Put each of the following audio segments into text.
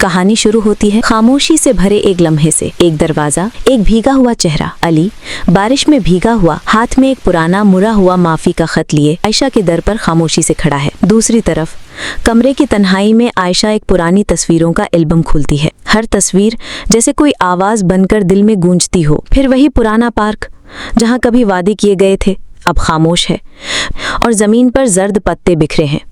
कहानी शुरू होती है खामोशी से भरे एक लम्हे से। एक दरवाजा, एक भीगा हुआ चेहरा। अली बारिश में भीगा हुआ, हाथ में एक पुराना मुड़ा हुआ माफी का खत लिए आयशा के दर पर खामोशी से खड़ा है। दूसरी तरफ कमरे की तन्हाई में आयशा एक पुरानी तस्वीरों का एल्बम खोलती है। हर तस्वीर जैसे कोई आवाज बनकर दिल में गूंजती हो। फिर वही पुराना पार्क जहाँ कभी वादे किए गए थे अब खामोश है और जमीन पर जर्द पत्ते बिखरे हैं,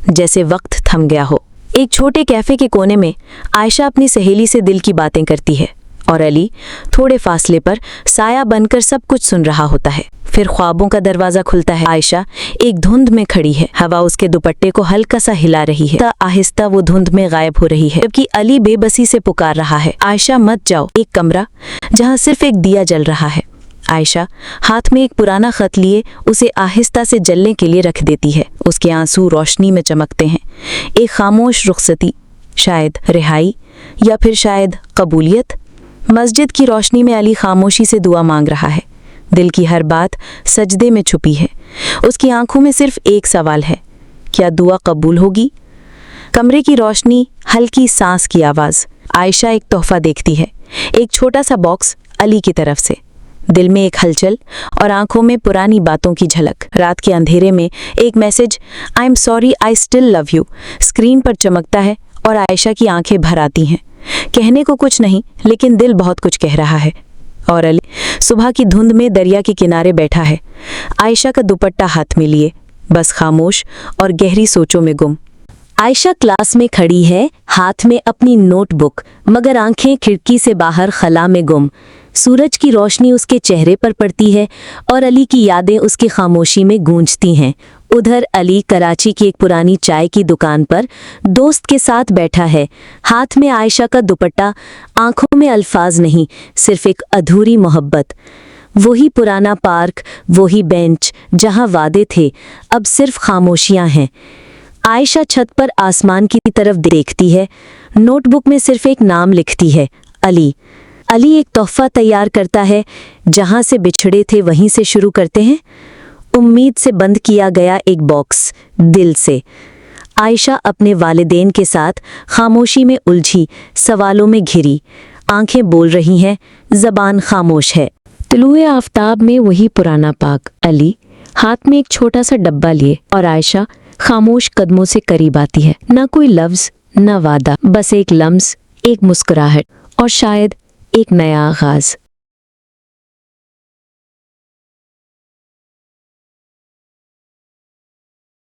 जैसे वक्त थम गया हो। एक छोटे कैफे के कोने में आयशा अपनी सहेली से दिल की बातें करती है और अली थोड़े फासले पर साया बनकर सब कुछ सुन रहा होता है। फिर ख्वाबों का दरवाजा खुलता है। आयशा एक धुंध में खड़ी है, हवा उसके दुपट्टे को हल्का सा हिला रही है। आहिस्ता वो धुंध में गायब हो रही है, जबकि अली बेबसी से पुकार रहा है, आयशा मत जाओ। एक कमरा जहाँ सिर्फ एक दिया जल रहा है। आयशा हाथ में एक पुराना खत लिए उसे आहिस्ता से जलने के लिए रख देती है। उसके आंसू रोशनी में चमकते हैं। एक खामोश रुखसती, शायद रिहाई या फिर शायद कबूलियत। मस्जिद की रोशनी में अली खामोशी से दुआ मांग रहा है। दिल की हर बात सजदे में छुपी है। उसकी आंखों में सिर्फ एक सवाल है, क्या दुआ कबूल होगी? कमरे की रोशनी, हल्की सांस की आवाज़। आयशा एक तोहफा देखती है, एक छोटा सा बॉक्स अली की तरफ से। दिल में एक हलचल और आंखों में पुरानी बातों की झलक। रात के अंधेरे में एक message, I am sorry I still love you, screen पर चमकता है और आयशा की आंखें भर आती हैं। कहने को कुछ नहीं, लेकिन दिल बहुत कुछ कह रहा है। और अली सुबह की धुंध में दरिया के किनारे बैठा है, आयशा का दुपट्टा हाथ में लिए, बस खामोश और गहरी सोचों में गुम। आयशा क्लास में खड़ी है, हाथ में अपनी नोटबुक, मगर आंखें खिड़की से बाहर खला में गुम। सूरज की रोशनी उसके चेहरे पर पड़ती है और अली की यादें उसकी खामोशी में गूंजती हैं। उधर अली कराची की एक पुरानी चाय की दुकान पर दोस्त के साथ बैठा है, हाथ में आयशा का दुपट्टा, आंखों में अल्फाज नहीं, सिर्फ एक अधूरी मोहब्बत। वही पुराना पार्क, वही बेंच जहां वादे थे, अब सिर्फ खामोशियां हैं। आयशा छत पर आसमान की तरफ देखती है, नोटबुक में सिर्फ एक नाम लिखती है, अली। अली एक तोहफा तैयार करता है, जहां से बिछड़े थे वहीं से शुरू करते हैं। उम्मीद से बंद किया गया एक बॉक्स, दिल से। आयशा अपने वालिदैन के साथ खामोशी में उलझी, सवालों में घिरी। आंखें बोल रही हैं, ज़बान खामोश है। तुलुए आफताब में वही पुराना पार्क, अली हाथ में एक छोटा सा डब्बा लिए और आयशा खामोश कदमों से करीब आती है। ना कोई लफ्ज, ना वादा, बस एक लम्स, एक मुस्कुराहट और शायद एक नया आगाज।